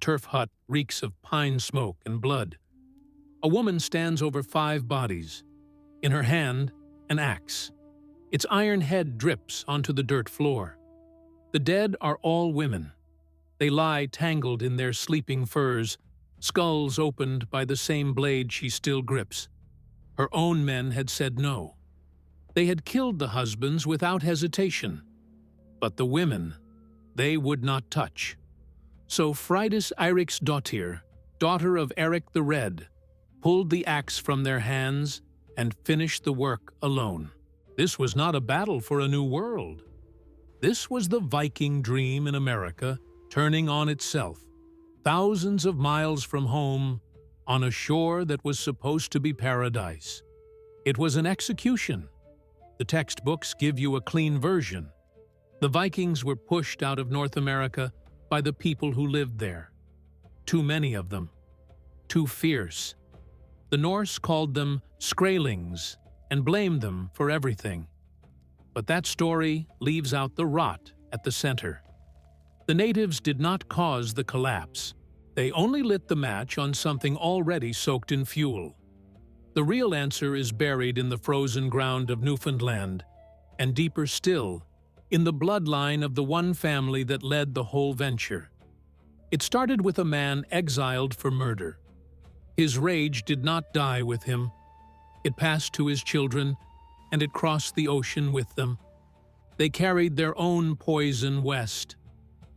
turf hut reeks of pine smoke and blood. A woman stands over 5 bodies. In her hand, an axe. Its iron head drips onto the dirt floor. The dead are all women. They lie tangled in their sleeping furs, skulls opened by the same blade she still grips. Her own men had said no. They had killed the husbands without hesitation. But the women, they would not touch. So Freydís Eiríksdóttir, daughter of Erik the Red, pulled the axe from their hands and finished the work alone. This was not a battle for a new world. This was the Viking dream in America turning on itself, thousands of miles from home, on a shore that was supposed to be paradise. It was an execution. The textbooks give you a clean version. The Vikings were pushed out of North America by the people who lived there. Too many of them. Too fierce. The Norse called them Skrælings and blamed them for everything. But that story leaves out the rot at the center. The natives did not cause the collapse. They only lit the match on something already soaked in fuel. The real answer is buried in the frozen ground of Newfoundland, and deeper still, in the bloodline of the one family that led the whole venture. It started with a man exiled for murder. His rage did not die with him. It passed to his children, and it crossed the ocean with them. They carried their own poison west,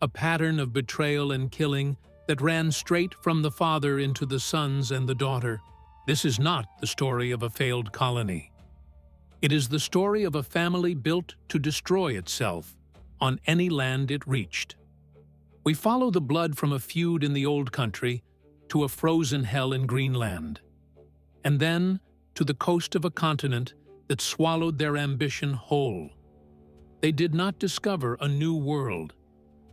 a pattern of betrayal and killing that ran straight from the father into the sons and the daughter. This is not the story of a failed colony. It is the story of a family built to destroy itself on any land it reached. We follow the blood from a feud in the old country to a frozen hell in Greenland, and then to the coast of a continent that swallowed their ambition whole. They did not discover a new world.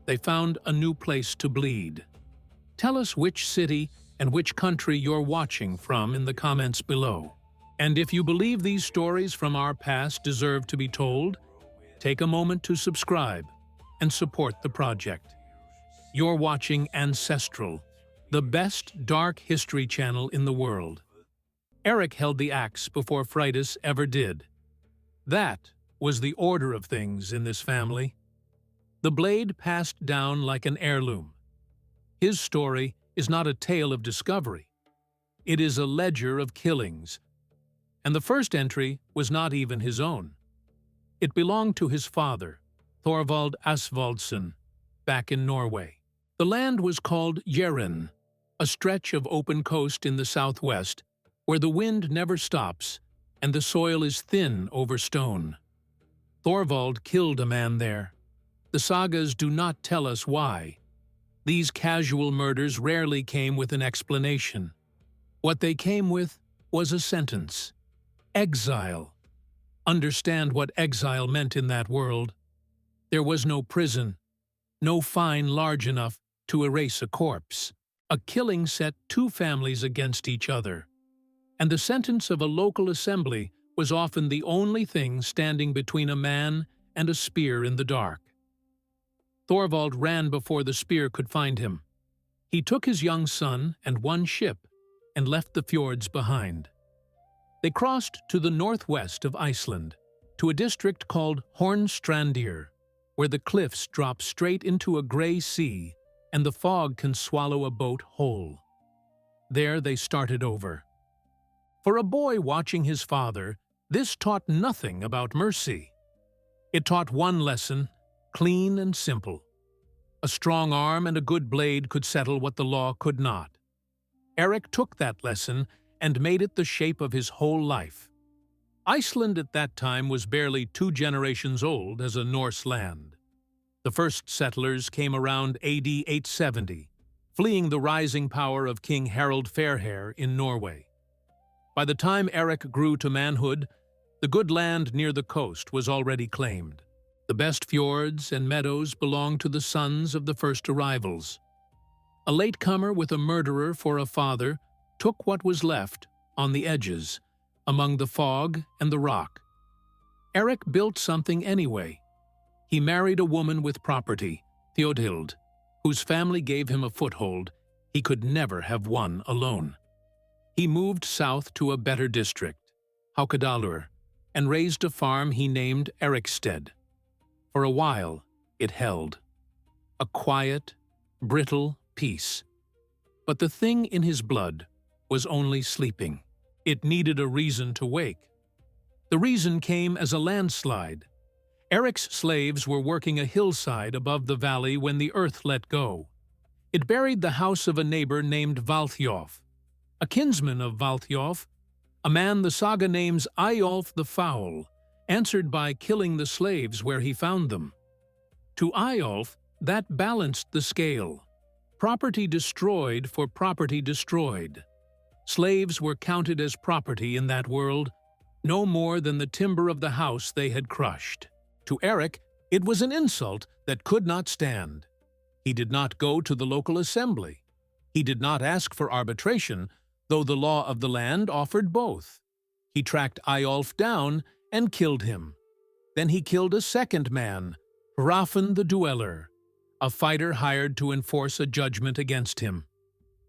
They found a new place to bleed. Tell us which city and which country you're watching from in the comments below. And if you believe these stories from our past deserve to be told, take a moment to subscribe and support the project. You're watching Ancestral, the best dark history channel in the world. Erik held the axe before Freydís ever did. That was the order of things in this family. The blade passed down like an heirloom. His story is not a tale of discovery. It is a ledger of killings. And the first entry was not even his own. It belonged to his father, Thorvald Asvaldsson, back in Norway. The land was called Jæren, a stretch of open coast in the southwest, where the wind never stops and the soil is thin over stone. Thorvald killed a man there. The sagas do not tell us why. These casual murders rarely came with an explanation. What they came with was a sentence. Exile. Understand what exile meant in that world. There was no prison, no fine large enough to erase a corpse. A killing set 2 families against each other. And the sentence of a local assembly was often the only thing standing between a man and a spear in the dark. Thorvald ran before the spear could find him. He took his young son and 1 ship and left the fjords behind. They crossed to the northwest of Iceland, to a district called Hornstrandir, where the cliffs drop straight into a gray sea and the fog can swallow a boat whole. There they started over. For a boy watching his father, this taught nothing about mercy. It taught one lesson, clean and simple. A strong arm and a good blade could settle what the law could not. Erik took that lesson and made it the shape of his whole life. Iceland at that time was barely 2 generations old as a Norse land. The first settlers came around AD 870, fleeing the rising power of King Harald Fairhair in Norway. By the time Erik grew to manhood, the good land near the coast was already claimed. The best fjords and meadows belonged to the sons of the first arrivals. A latecomer with a murderer for a father took what was left on the edges, among the fog and the rock. Erik built something anyway. He married a woman with property, Thjodhild, whose family gave him a foothold He could never have won alone. He moved south to a better district, Haukadalur, and raised a farm he named Eriksted. For a while, it held. A quiet, brittle peace. But the thing in his blood was only sleeping. It needed a reason to wake. The reason came as a landslide. Erik's slaves were working a hillside above the valley when the earth let go. It buried the house of a neighbor named Valthjof, a kinsman of Valthjof, a man the saga names Eyjolf the Foul, answered by killing the slaves where he found them. To Eyjolf, that balanced the scale. Property destroyed for property destroyed. Slaves were counted as property in that world, no more than the timber of the house they had crushed. To Erik, it was an insult that could not stand. He did not go to the local assembly. He did not ask for arbitration, though the law of the land offered both. He tracked Eyjolf down and killed him. Then he killed a second man, Hrafn the Dweller, a fighter hired to enforce a judgment against him.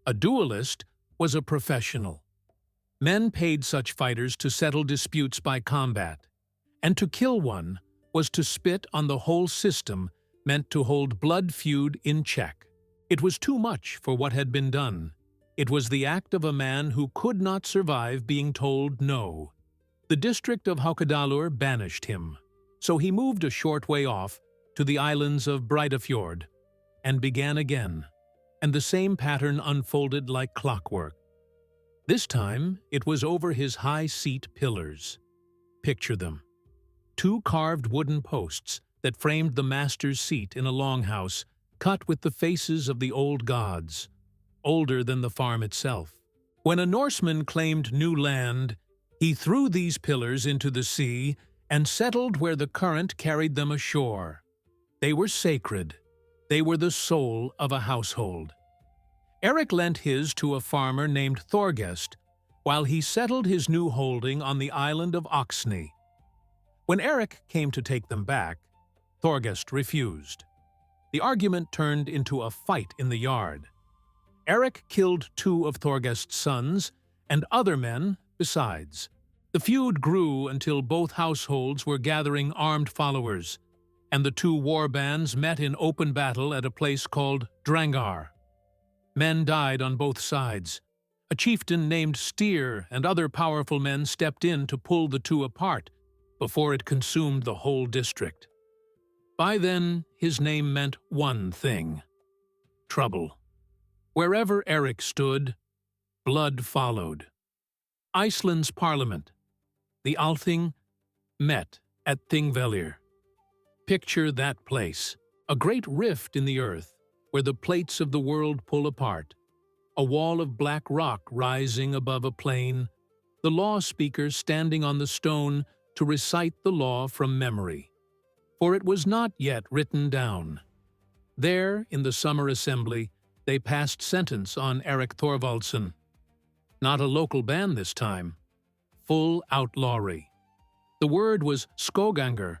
A duelist was a professional. Men paid such fighters to settle disputes by combat, and to kill one was to spit on the whole system meant to hold blood feud in check. It was too much for what had been done. It was the act of a man who could not survive being told no. The district of Haukadalur banished him, so he moved a short way off to the islands of Breidafjord and began again, and the same pattern unfolded like clockwork. This time, it was over his high seat pillars. Picture them. 2 carved wooden posts that framed the master's seat in a longhouse cut with the faces of the old gods, older than the farm itself. When a Norseman claimed new land, he threw these pillars into the sea and settled where the current carried them ashore. They were sacred. They were the soul of a household. Erik lent his to a farmer named Thorgest, while he settled his new holding on the island of Oxney. When Erik came to take them back, Thorgest refused. The argument turned into a fight in the yard. Erik killed 2 of Thorgest's sons, and other men besides. The feud grew until both households were gathering armed followers, and the 2 war bands met in open battle at a place called Drangar. Men died on both sides. A chieftain named Styr and other powerful men stepped in to pull the 2 apart before it consumed the whole district. By then, his name meant one thing: trouble. Wherever Erik stood, blood followed. Iceland's parliament, the Althing, met at Thingvellir. Picture that place, a great rift in the earth where the plates of the world pull apart, a wall of black rock rising above a plain, the law speaker standing on the stone to recite the law from memory, for it was not yet written down. There, in the summer assembly, they passed sentence on Erik Thorvaldsson. Not a local ban this time. Full outlawry. The word was skoganger,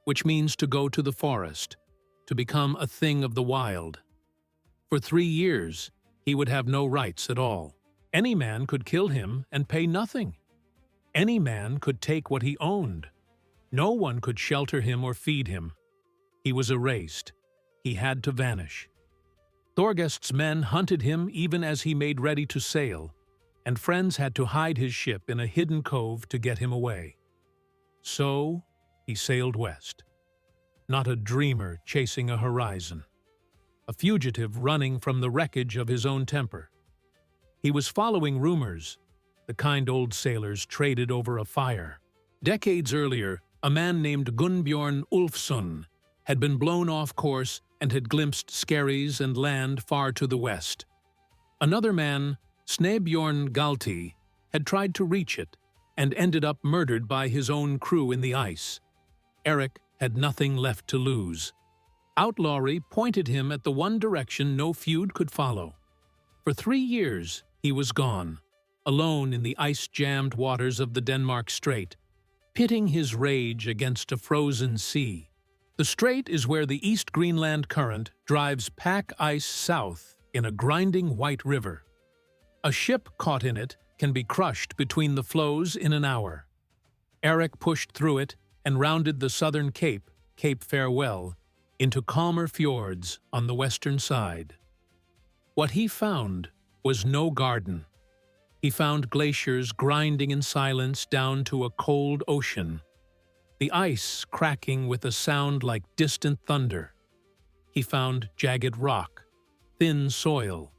which means to go to the forest, to become a thing of the wild. For 3 years, he would have no rights at all. Any man could kill him and pay nothing. Any man could take what he owned. No one could shelter him or feed him. He was erased. He had to vanish. Thorgest's men hunted him even as he made ready to sail, and friends had to hide his ship in a hidden cove to get him away. So he sailed west. Not a dreamer chasing a horizon. A fugitive running from the wreckage of his own temper. He was following rumors, the kind old sailors traded over a fire. Decades earlier, a man named Gunnbjorn Ulfsson had been blown off course and had glimpsed skerries and land far to the west. Another man, Snebjorn Galti, had tried to reach it and ended up murdered by his own crew in the ice. Erik had nothing left to lose. Outlawry pointed him at the one direction no feud could follow. For 3 years, he was gone, alone in the ice-jammed waters of the Denmark Strait, pitting his rage against a frozen sea. The strait is where the East Greenland current drives pack ice south in a grinding white river. A ship caught in it can be crushed between the flows in an hour. Erik pushed through it and rounded the southern cape, Cape Farewell, into calmer fjords on the western side. What he found was no garden. He found glaciers grinding in silence down to a cold ocean, the ice cracking with a sound like distant thunder. He found jagged rock, thin soil,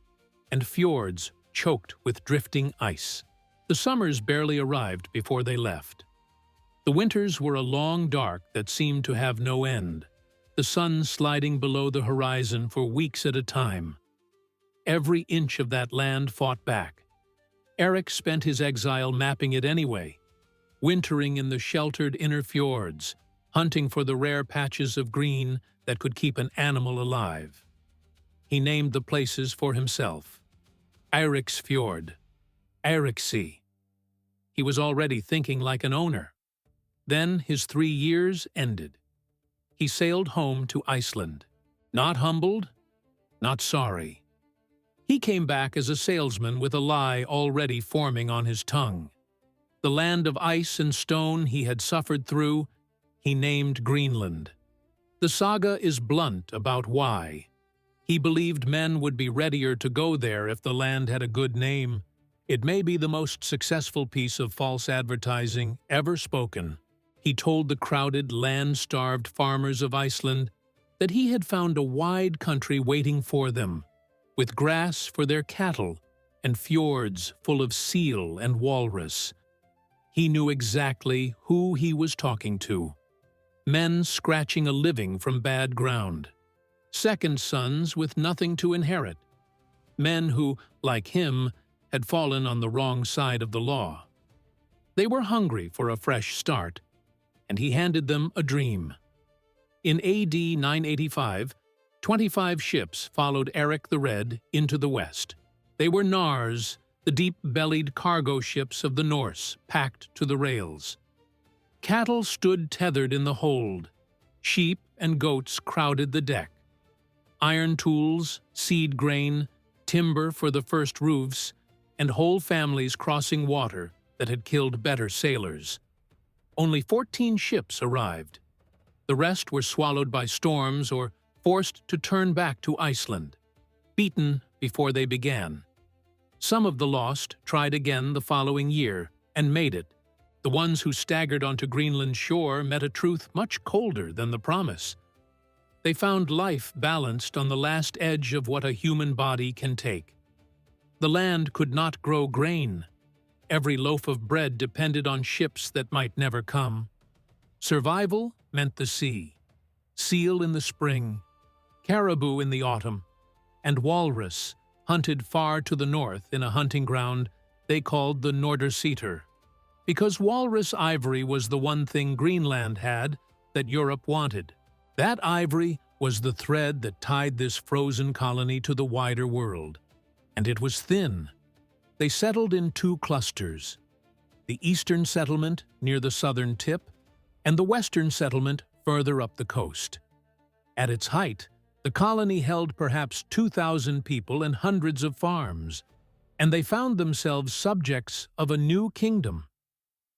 and fjords choked with drifting ice. The summers barely arrived before they left. The winters were a long dark that seemed to have no end, the sun sliding below the horizon for weeks at a time. Every inch of that land fought back. Erik spent his exile mapping it anyway, wintering in the sheltered inner fjords, hunting for the rare patches of green that could keep an animal alive. He named the places for himself. Eiriksfjord, Eiriksson. He was already thinking like an owner. Then his 3 years ended. He sailed home to Iceland, not humbled, not sorry. He came back as a salesman with a lie already forming on his tongue. The land of ice and stone he had suffered through, he named Greenland. The saga is blunt about why. He believed men would be readier to go there if the land had a good name. It may be the most successful piece of false advertising ever spoken. He told the crowded, land-starved farmers of Iceland that he had found a wide country waiting for them, with grass for their cattle and fjords full of seal and walrus. He knew exactly who he was talking to. Men scratching a living from bad ground. Second sons with nothing to inherit. Men who, like him, had fallen on the wrong side of the law. They were hungry for a fresh start, and he handed them a dream. In AD 985, 25 ships followed Erik the Red into the west. They were Nars, the deep-bellied cargo ships of the Norse, packed to the rails. Cattle stood tethered in the hold. Sheep and goats crowded the deck. Iron tools, seed grain, timber for the first roofs, and whole families crossing water that had killed better sailors. Only 14 ships arrived. The rest were swallowed by storms or forced to turn back to Iceland, beaten before they began. Some of the lost tried again the following year and made it. The ones who staggered onto Greenland's shore met a truth much colder than the promise. They found life balanced on the last edge of what a human body can take. The land could not grow grain. Every loaf of bread depended on ships that might never come. Survival meant the sea, seal in the spring, caribou in the autumn, and walrus hunted far to the north in a hunting ground they called the Norderseter, because walrus ivory was the one thing Greenland had that Europe wanted. That ivory was the thread that tied this frozen colony to the wider world, and it was thin. They settled in 2 clusters, the eastern settlement near the southern tip, and the western settlement further up the coast. At its height, the colony held perhaps 2,000 people and hundreds of farms, and they found themselves subjects of a new kingdom,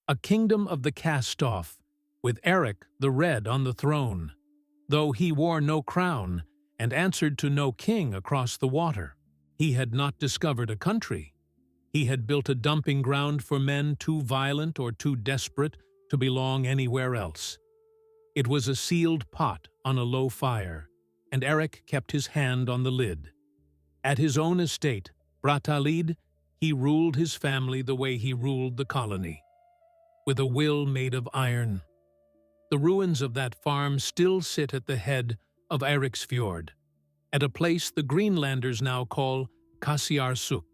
a kingdom of the cast-off, with Erik the Red on the throne, though he wore no crown and answered to no king across the water. He had not discovered a country. He had built a dumping ground for men too violent or too desperate to belong anywhere else. It was a sealed pot on a low fire, and Erik kept his hand on the lid. At his own estate, Brattahlid, he ruled his family the way he ruled the colony, with a will made of iron. The ruins of that farm still sit at the head of Eiriksfjord, at a place the Greenlanders now call Kasiarsuk.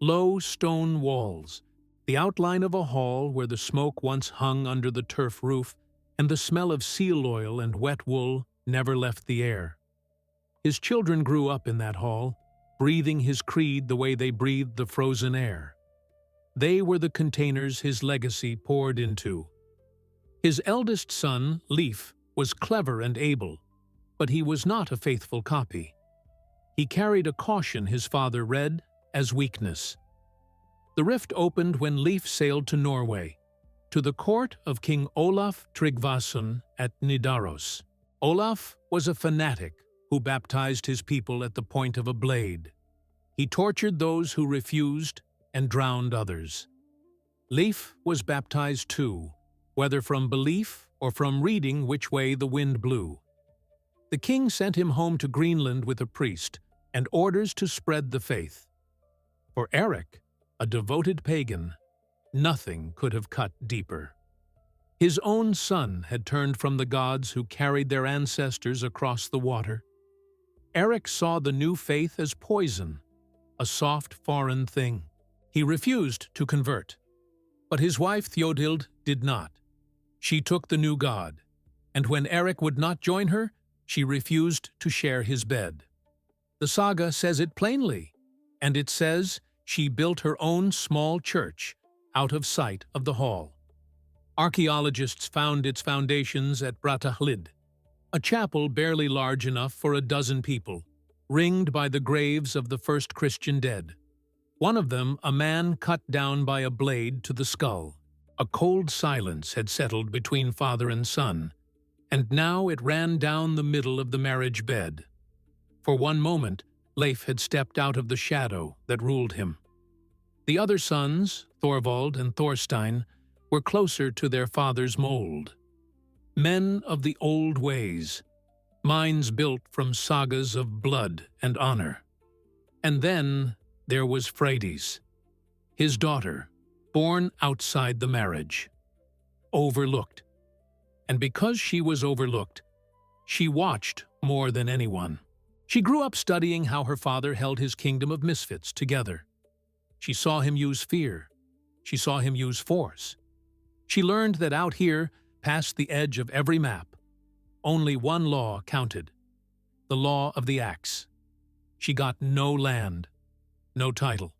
Low stone walls, the outline of a hall where the smoke once hung under the turf roof, and the smell of seal oil and wet wool never left the air. His children grew up in that hall, breathing his creed the way they breathed the frozen air. They were the containers his legacy poured into. His eldest son, Leif, was clever and able, but he was not a faithful copy. He carried a caution his father read as weakness. The rift opened when Leif sailed to Norway, to the court of King Olaf Tryggvason at Nidaros. Olaf was a fanatic who baptized his people at the point of a blade. He tortured those who refused and drowned others. Leif was baptized too, whether from belief or from reading which way the wind blew. The king sent him home to Greenland with a priest and orders to spread the faith. For Erik, a devoted pagan, nothing could have cut deeper. His own son had turned from the gods who carried their ancestors across the water. Erik saw the new faith as poison, a soft foreign thing. He refused to convert. But his wife Thjodild did not. She took the new god, and when Erik would not join her, she refused to share his bed. The saga says it plainly, and it says she built her own small church out of sight of the hall. Archaeologists found its foundations at Brattahlid, a chapel barely large enough for a dozen people, ringed by the graves of the first Christian dead. One of them, a man cut down by a blade to the skull. A cold silence had settled between father and son, and now it ran down the middle of the marriage bed. For one moment, Leif had stepped out of the shadow that ruled him. The other sons, Thorvald and Thorstein, were closer to their father's mold. Men of the old ways, minds built from sagas of blood and honor. And then there was Freydís, his daughter, born outside the marriage, overlooked. And because she was overlooked, she watched more than anyone. She grew up studying how her father held his kingdom of misfits together. She saw him use fear. She saw him use force. She learned that out here, past the edge of every map, only one law counted, the law of the axe. She got no land, no title.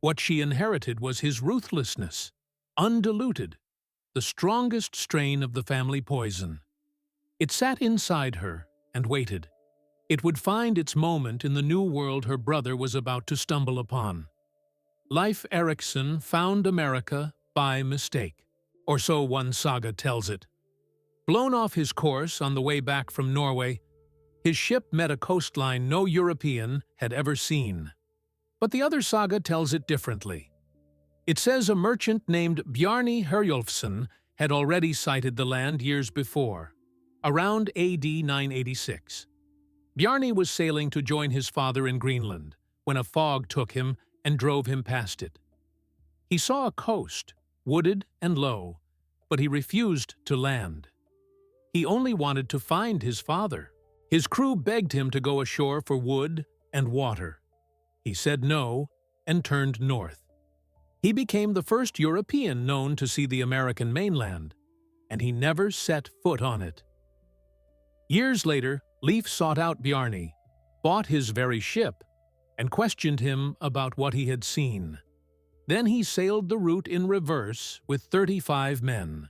What she inherited was his ruthlessness, undiluted, the strongest strain of the family poison. It sat inside her and waited. It would find its moment in the new world her brother was about to stumble upon. Leif Erikson found America by mistake, or so one saga tells it. Blown off his course on the way back from Norway, his ship met a coastline no European had ever seen. But the other saga tells it differently. It says a merchant named Bjarni Herjolfsson had already sighted the land years before, around AD 986. Bjarni was sailing to join his father in Greenland when a fog took him and drove him past it. He saw a coast, wooded and low, but he refused to land. He only wanted to find his father. His crew begged him to go ashore for wood and water. He said no and turned north. He became the first European known to see the American mainland, and he never set foot on it. Years later, Leif sought out Bjarni, bought his very ship, and questioned him about what he had seen. Then he sailed the route in reverse with 35 men.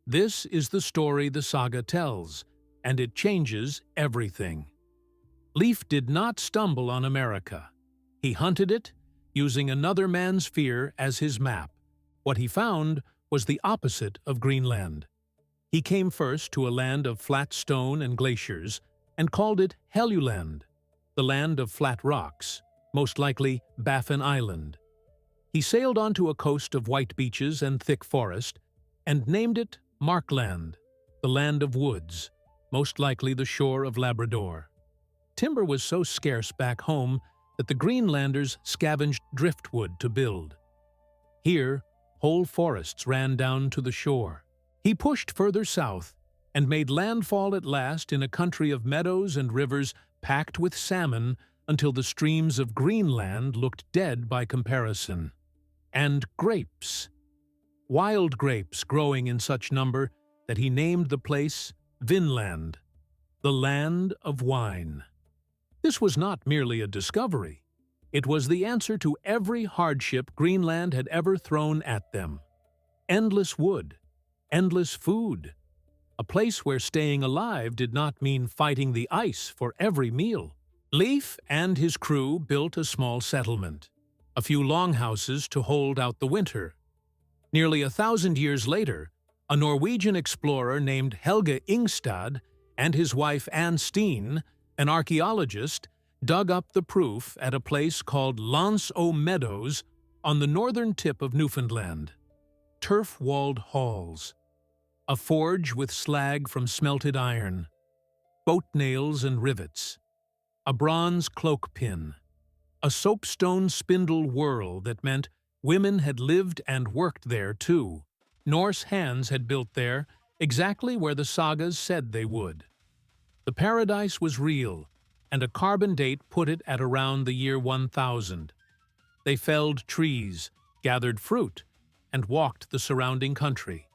This is the story the saga tells, and it changes everything. Leif did not stumble on America. He hunted it, using another man's fear as his map. What he found was the opposite of Greenland. He came first to a land of flat stone and glaciers, and called it Helluland, the land of flat rocks, most likely Baffin Island. He sailed onto a coast of white beaches and thick forest, and named it Markland, the land of woods, most likely the shore of Labrador. Timber was so scarce back home that the Greenlanders scavenged driftwood to build. Here, whole forests ran down to the shore. He pushed further south and made landfall at last in a country of meadows and rivers packed with salmon until the streams of Greenland looked dead by comparison. And grapes. Wild grapes growing in such number that he named the place Vinland, the land of wine. This was not merely a discovery. It was the answer to every hardship Greenland had ever thrown at them. Endless wood, endless food, a place where staying alive did not mean fighting the ice for every meal. Leif and his crew built a small settlement, a few longhouses to hold out the winter. Nearly 1,000 years later, a Norwegian explorer named Helge Ingstad and his wife Anne Steen, an archaeologist, dug up the proof at a place called Lance o' Meadows on the northern tip of Newfoundland. Turf-walled halls, a forge with slag from smelted iron, boat nails and rivets, a bronze cloak pin, a soapstone spindle whorl that meant women had lived and worked there too. Norse hands had built there, exactly where the sagas said they would. The paradise was real, and a carbon date put it at around the year 1000. They felled trees, gathered fruit, and walked the surrounding country.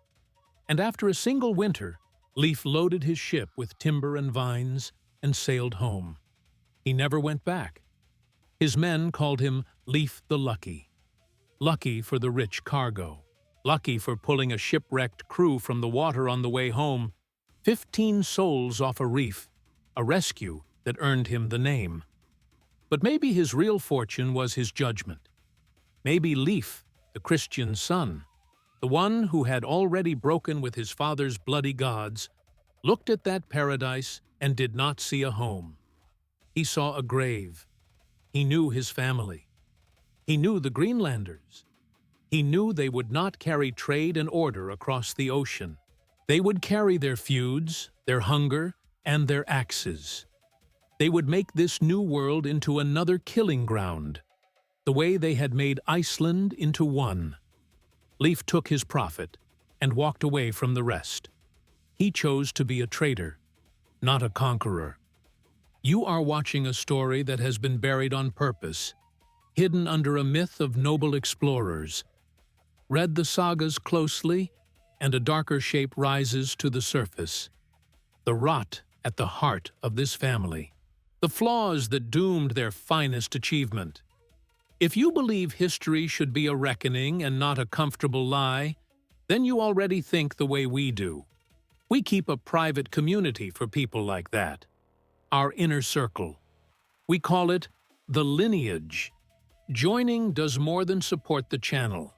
And after a single winter, Leif loaded his ship with timber and vines and sailed home. He never went back. His men called him Leif the Lucky. Lucky for the rich cargo. Lucky for pulling a shipwrecked crew from the water on the way home. 15 souls off a reef, a rescue that earned him the name. But maybe his real fortune was his judgment. Maybe Leif, the Christian son, the one who had already broken with his father's bloody gods, looked at that paradise and did not see a home. He saw a grave. He knew his family. He knew the Greenlanders. He knew they would not carry trade and order across the ocean. They would carry their feuds, their hunger, and their axes. They would make this new world into another killing ground, the way they had made Iceland into one. Leif took his profit and walked away from the rest. He chose to be a trader, not a conqueror. You are watching a story that has been buried on purpose, hidden under a myth of noble explorers. Read the sagas closely, and a darker shape rises to the surface. The rot at the heart of this family. The flaws that doomed their finest achievement. If you believe history should be a reckoning and not a comfortable lie, then you already think the way we do. We keep a private community for people like that. Our inner circle. We call it the lineage. Joining does more than support the channel.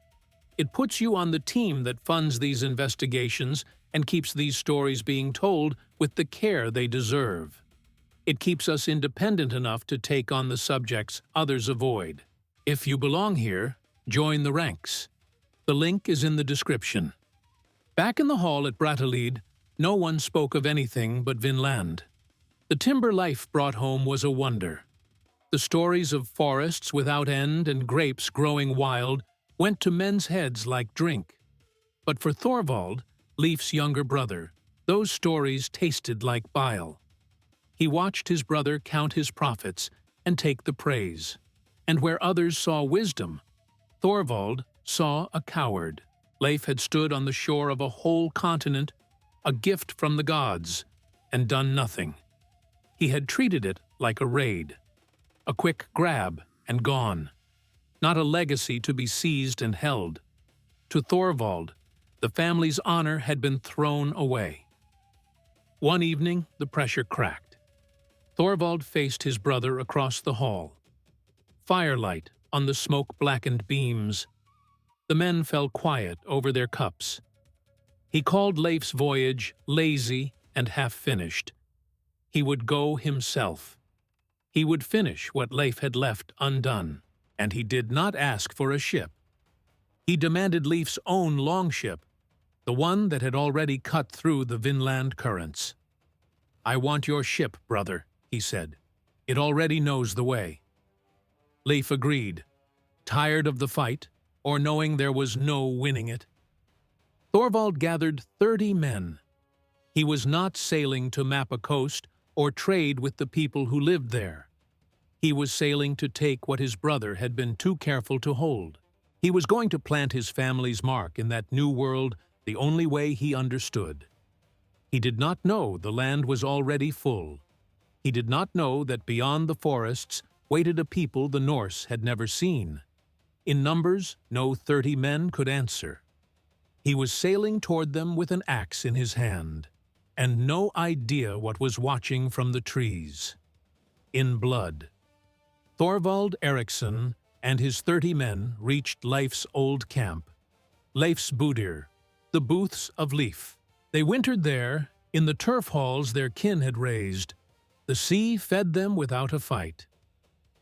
It puts you on the team that funds these investigations and keeps these stories being told with the care they deserve. It keeps us independent enough to take on the subjects others avoid. If you belong here, join the ranks. The link is in the description. Back in the hall at Brattahlid, no one spoke of anything but Vinland. The timber Leif brought home was a wonder. The stories of forests without end and grapes growing wild went to men's heads like drink. But for Thorvald, Leif's younger brother, those stories tasted like bile. He watched his brother count his profits and take the praise. And where others saw wisdom, Thorvald saw a coward. Leif had stood on the shore of a whole continent, a gift from the gods, and done nothing. He had treated it like a raid, a quick grab and gone, not a legacy to be seized and held. To Thorvald, the family's honor had been thrown away. One evening, the pressure cracked. Thorvald faced his brother across the hall. Firelight on the smoke-blackened beams. The men fell quiet over their cups. He called Leif's voyage lazy and half-finished. He would go himself. He would finish what Leif had left undone, and he did not ask for a ship. He demanded Leif's own longship, the one that had already cut through the Vinland currents. "I want your ship, brother," he said. "It already knows the way." Leif agreed, tired of the fight, or knowing there was no winning it. Thorvald gathered 30 men. He was not sailing to map a coast or trade with the people who lived there. He was sailing to take what his brother had been too careful to hold. He was going to plant his family's mark in that new world the only way he understood. He did not know the land was already full. He did not know that beyond the forests waited a people the Norse had never seen. In numbers, no 30 men could answer. He was sailing toward them with an axe in his hand, and no idea what was watching from the trees. in blood. Thorvald Erikson and his 30 men reached Leif's old camp, Leif's Budir, the booths of Leif. They wintered there, in the turf halls their kin had raised. The sea fed them without a fight.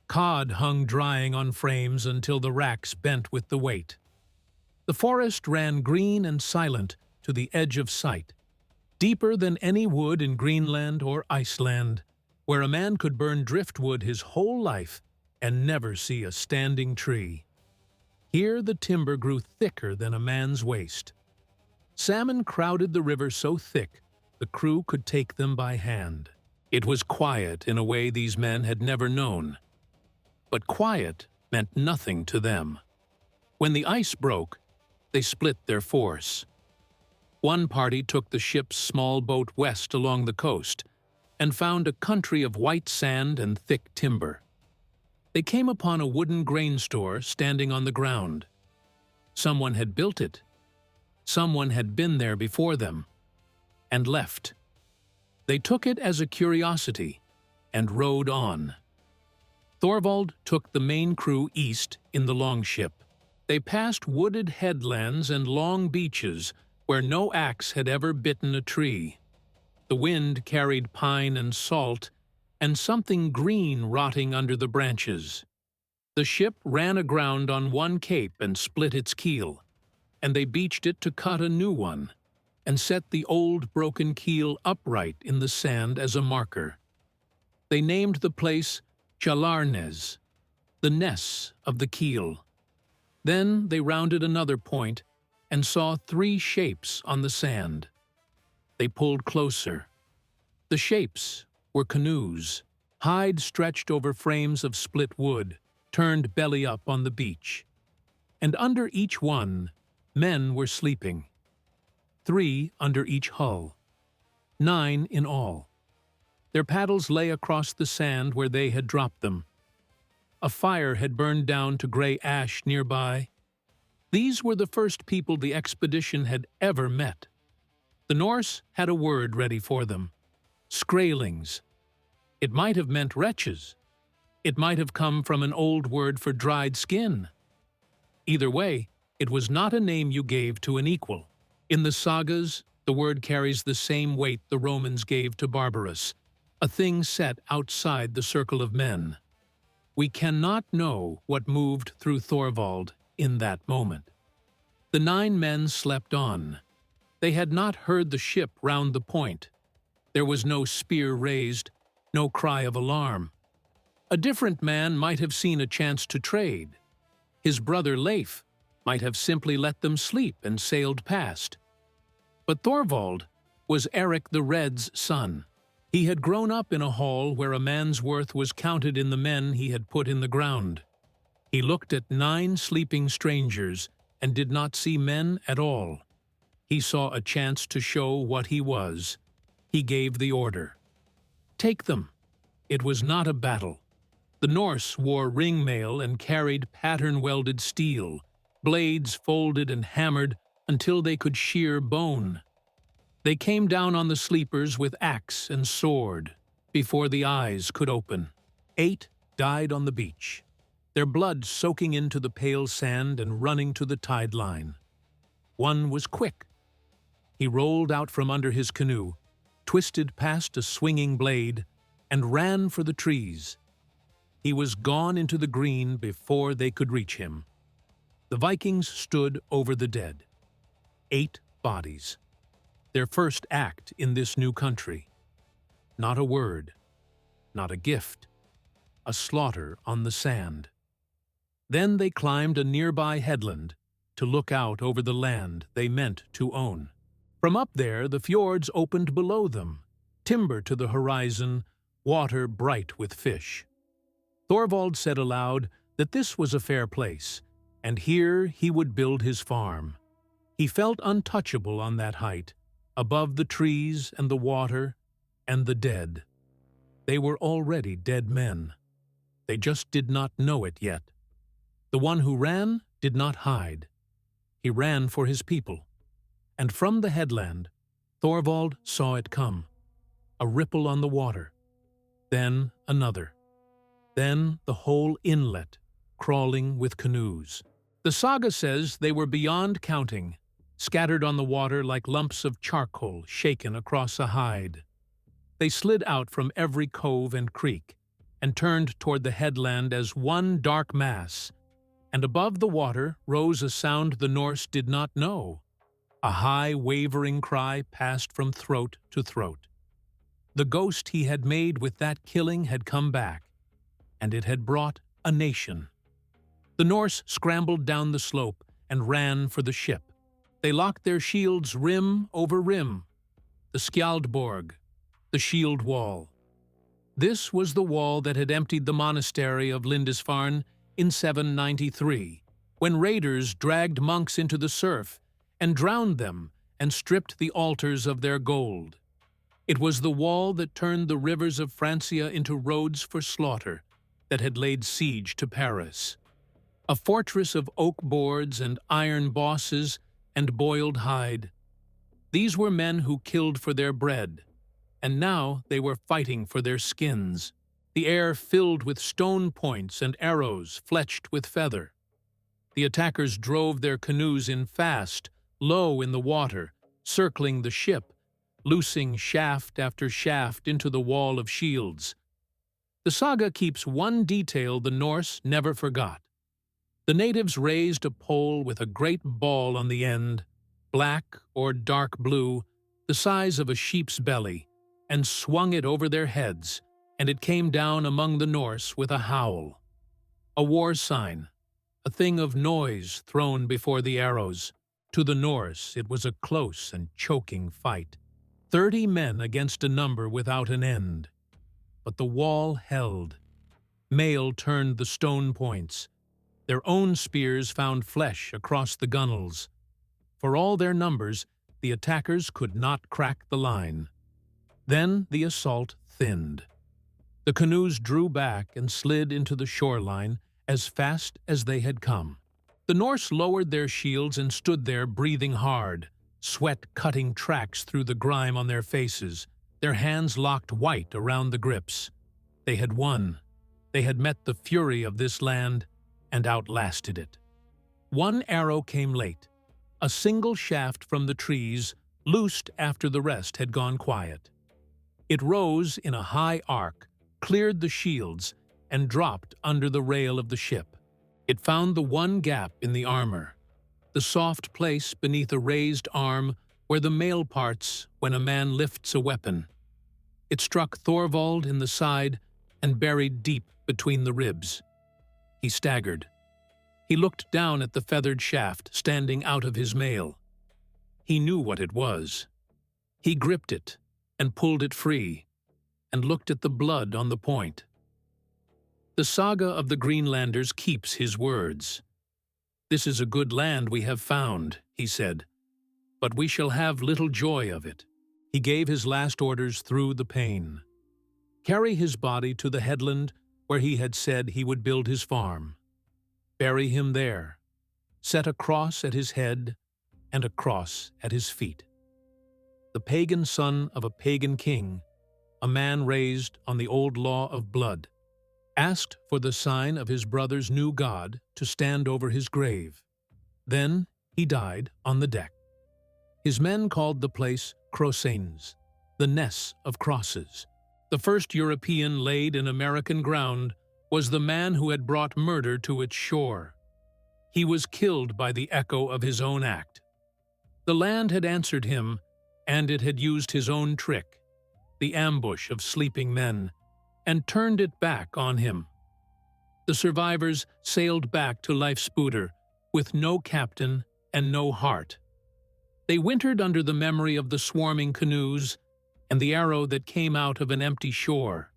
Cod hung drying on frames until the racks bent with the weight. The forest ran green and silent to the edge of sight, deeper than any wood in Greenland or Iceland, where a man could burn driftwood his whole life and never see a standing tree. Here the timber grew thicker than a man's waist. Salmon crowded the river so thick the crew could take them by hand. It was quiet in a way these men had never known. But quiet meant nothing to them. When the ice broke, they split their force. One party took the ship's small boat west along the coast and found a country of white sand and thick timber. They came upon a wooden grain store standing on the ground. Someone had built it. Someone had been there before them and left. They took it as a curiosity and rowed on. Thorvald took the main crew east in the longship. They passed wooded headlands and long beaches where no axe had ever bitten a tree. The wind carried pine and salt and something green rotting under the branches. The ship ran aground on one cape and split its keel, and they beached it to cut a new one and set the old broken keel upright in the sand as a marker. They named the place Kjalarnes, the ness of the keel. Then they rounded another point and saw 3 shapes on the sand. They pulled closer. The shapes were canoes, hide stretched over frames of split wood, turned belly up on the beach. And under each one, men were sleeping. 3 under each hull. 9 in all. Their paddles lay across the sand where they had dropped them. A fire had burned down to gray ash nearby. These were the first people the expedition had ever met. The Norse had a word ready for them. Skrælings. It might have meant wretches. It might have come from an old word for dried skin. Either way, it was not a name you gave to an equal. In the sagas, the word carries the same weight the Romans gave to barbarous, a thing set outside the circle of men. We cannot know what moved through Thorvald in that moment. The 9 men slept on. They had not heard the ship round the point. There was no spear raised, no cry of alarm. A different man might have seen a chance to trade. His brother Leif might have simply let them sleep and sailed past. But Thorvald was Erik the Red's son. He had grown up in a hall where a man's worth was counted in the men he had put in the ground. He looked at 9 sleeping strangers and did not see men at all. He saw a chance to show what he was. He gave the order. Take them. It was not a battle. The Norse wore ringmail and carried pattern-welded steel, blades folded and hammered until they could shear bone. They came down on the sleepers with axe and sword before the eyes could open. 8 died on the beach, their blood soaking into the pale sand and running to the tide line. One was quick. He rolled out from under his canoe, twisted past a swinging blade, and ran for the trees. He was gone into the green before they could reach him. The Vikings stood over the dead. 8 bodies. Their first act in this new country. Not a word, not a gift, a slaughter on the sand. Then they climbed a nearby headland to look out over the land they meant to own. From up there, the fjords opened below them, timber to the horizon, water bright with fish. Thorvald said aloud that this was a fair place, and here he would build his farm. He felt untouchable on that height, above the trees and the water and the dead. They were already dead men. They just did not know it yet. The one who ran did not hide. He ran for his people. And from the headland, Thorvald saw it come. A ripple on the water. Then another. then the whole inlet, crawling with canoes. The saga says they were beyond counting, scattered on the water like lumps of charcoal shaken across a hide. They slid out from every cove and creek, and turned toward the headland as one dark mass, and above the water rose a sound the Norse did not know. A high, wavering cry passed from throat to throat. The ghost he had made with that killing had come back, and it had brought a nation. The Norse scrambled down the slope and ran for the ship. They locked their shields rim over rim, the Skjaldborg, the shield wall. This was the wall that had emptied the monastery of Lindisfarne in 793, when raiders dragged monks into the surf and drowned them and stripped the altars of their gold. It was the wall that turned the rivers of Francia into roads for slaughter, that had laid siege to Paris. A fortress of oak boards and iron bosses and boiled hide. These were men who killed for their bread, and now they were fighting for their skins. The air filled with stone points and arrows fletched with feather. The attackers drove their canoes in fast, low in the water, circling the ship, loosing shaft after shaft into the wall of shields. The saga keeps one detail the Norse never forgot. The natives raised a pole with a great ball on the end, black or dark blue, the size of a sheep's belly, and swung it over their heads, and it came down among the Norse with a howl. A war sign, a thing of noise thrown before the arrows. To the Norse it was a close and choking fight. 30 men against a number without an end. But the wall held. Mail turned the stone points. Their own spears found flesh across the gunwales. For all their numbers, the attackers could not crack the line. Then the assault thinned. The canoes drew back and slid into the shoreline as fast as they had come. The Norse lowered their shields and stood there breathing hard, sweat cutting tracks through the grime on their faces, their hands locked white around the grips. They had won. They had met the fury of this land and outlasted it. One arrow came late, a single shaft from the trees, loosed after the rest had gone quiet. It rose in a high arc, cleared the shields, and dropped under the rail of the ship. It found the one gap in the armor, the soft place beneath a raised arm where the mail parts when a man lifts a weapon. It struck Thorvald in the side and buried deep between the ribs. He staggered. He looked down at the feathered shaft standing out of his mail. He knew what it was. He gripped it and pulled it free, and looked at the blood on the point. The saga of the Greenlanders keeps his words. "This is a good land we have found," he said, "but we shall have little joy of it." He gave his last orders through the pain. Carry his body to the headland where he had said he would build his farm. Bury him there. Set a cross at his head and a cross at his feet. The pagan son of a pagan king, a man raised on the old law of blood, asked for the sign of his brother's new god to stand over his grave. Then he died on the deck. His men called the place Crosanes, the Ness of Crosses. The first European laid in American ground was the man who had brought murder to its shore. He was killed by the echo of his own act. The land had answered him, and it had used his own trick, the ambush of sleeping men, and turned it back on him. The survivors sailed back to Leifsbudir with no captain and no heart. They wintered under the memory of the swarming canoes and the arrow that came out of an empty shore.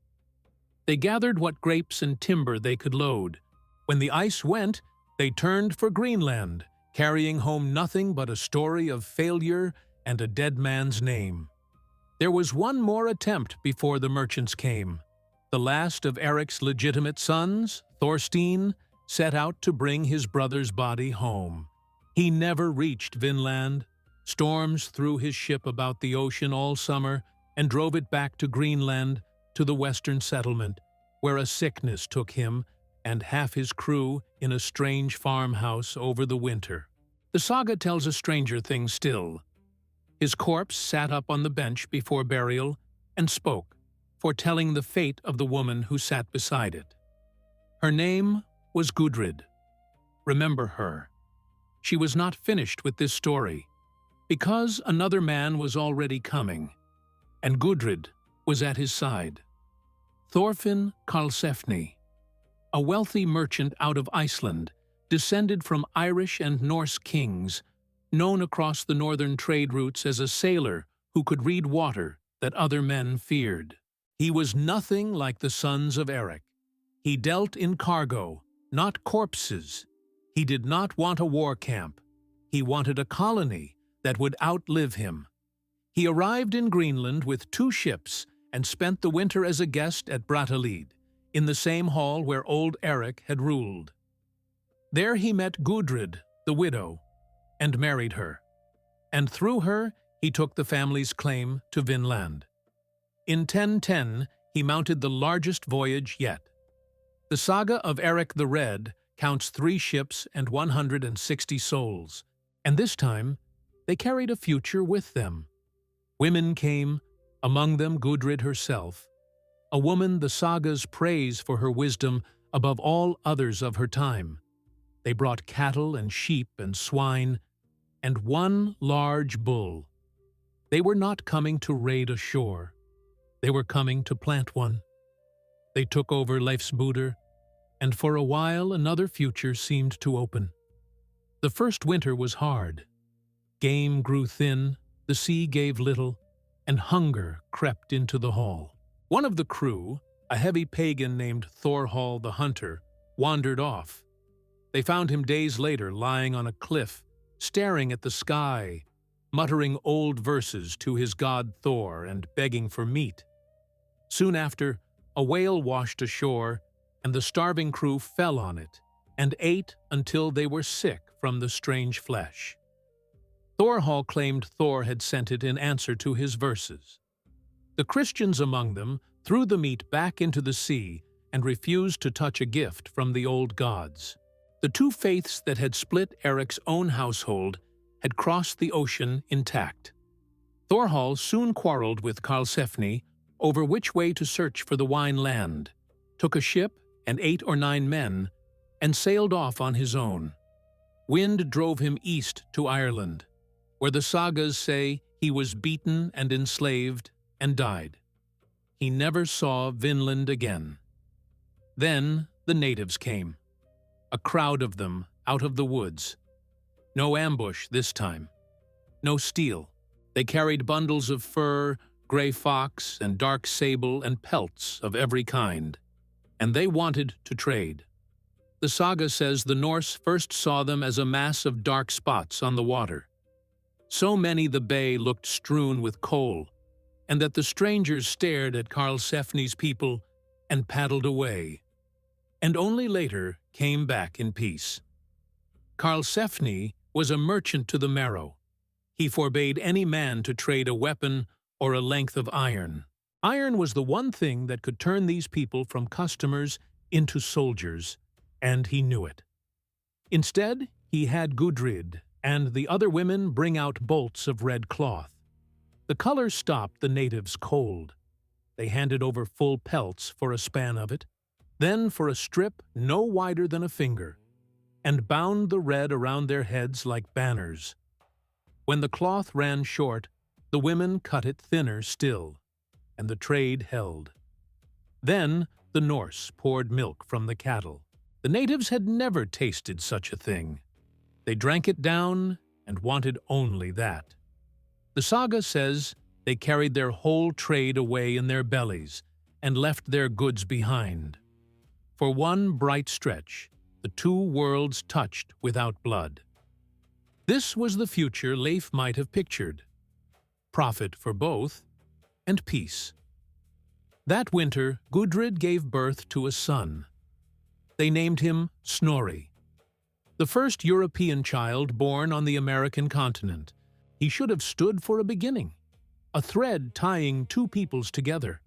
They gathered what grapes and timber they could load. When the ice went, they turned for Greenland, carrying home nothing but a story of failure and a dead man's name. There was one more attempt before the merchants came. The last of Erik's legitimate sons, Thorstein, set out to bring his brother's body home. He never reached Vinland. Storms threw his ship about the ocean all summer and drove it back to Greenland, to the western settlement, where a sickness took him and half his crew in a strange farmhouse over the winter. The saga tells a stranger thing still. His corpse sat up on the bench before burial and spoke, foretelling the fate of the woman who sat beside it. Her name was Gudrid. Remember her. She was not finished with this story, because another man was already coming, and Gudrid was at his side. Thorfinn Karlsefni, a wealthy merchant out of Iceland, descended from Irish and Norse kings, known across the northern trade routes as a sailor who could read water that other men feared. He was nothing like the sons of Erik. He dealt in cargo, not corpses. He did not want a war camp. He wanted a colony that would outlive him. He arrived in Greenland with 2 ships and spent the winter as a guest at Brattahlid, in the same hall where old Erik had ruled. There he met Gudrid, the widow, and married her, and through her he took the family's claim to Vinland. In 1010, he mounted the largest voyage yet. The saga of Erik the Red counts 3 ships and 160 souls, and this time they carried a future with them. Women came, among them Gudrid herself, a woman the sagas praise for her wisdom above all others of her time. They brought cattle and sheep and swine, and 1 large bull. They were not coming to raid a shore. They were coming to plant one. They took over Leif's Buder, and for a while another future seemed to open. The first winter was hard. Game grew thin, the sea gave little, and hunger crept into the hall. One of the crew, a heavy pagan named Thorvald the Hunter, wandered off. They found him days later lying on a cliff, staring at the sky, muttering old verses to his god Thor and begging for meat. Soon after, a whale washed ashore, and the starving crew fell on it and ate until they were sick from the strange flesh. Thorvald claimed Thor had sent it in answer to his verses. The Christians among them threw the meat back into the sea and refused to touch a gift from the old gods. The 2 faiths that had split Erik's own household had crossed the ocean intact. Thorvald soon quarreled with Karlsefni over which way to search for the wine land, took a ship and 8 or 9 men, and sailed off on his own. Wind drove him east to Ireland, where the sagas say he was beaten and enslaved and died. He never saw Vinland again. Then the natives came, a crowd of them out of the woods. No ambush this time, no steel. They carried bundles of fur, gray fox, and dark sable, and pelts of every kind, and they wanted to trade. The saga says the Norse first saw them as a mass of dark spots on the water. So many the bay looked strewn with coal, and that the strangers stared at Karlsefni's people and paddled away, and only later came back in peace. Karlsefni was a merchant to the marrow. He forbade any man to trade a weapon or a length of iron. Iron was the one thing that could turn these people from customers into soldiers, and he knew it. Instead, he had Gudrid and the other women bring out bolts of red cloth. The color stopped the natives cold. They handed over full pelts for a span of it, then for a strip no wider than a finger, and bound the red around their heads like banners. When the cloth ran short, the women cut it thinner still, and the trade held. Then the Norse poured milk from the cattle. The natives had never tasted such a thing. They drank it down and wanted only that. The saga says they carried their whole trade away in their bellies and left their goods behind. For one bright stretch, the 2 worlds touched without blood. This was the future Leif might have pictured. Profit for both, and peace. That winter, Gudrid gave birth to a son. They named him Snorri, the first European child born on the American continent. He should have stood for a beginning, a thread tying 2 peoples together.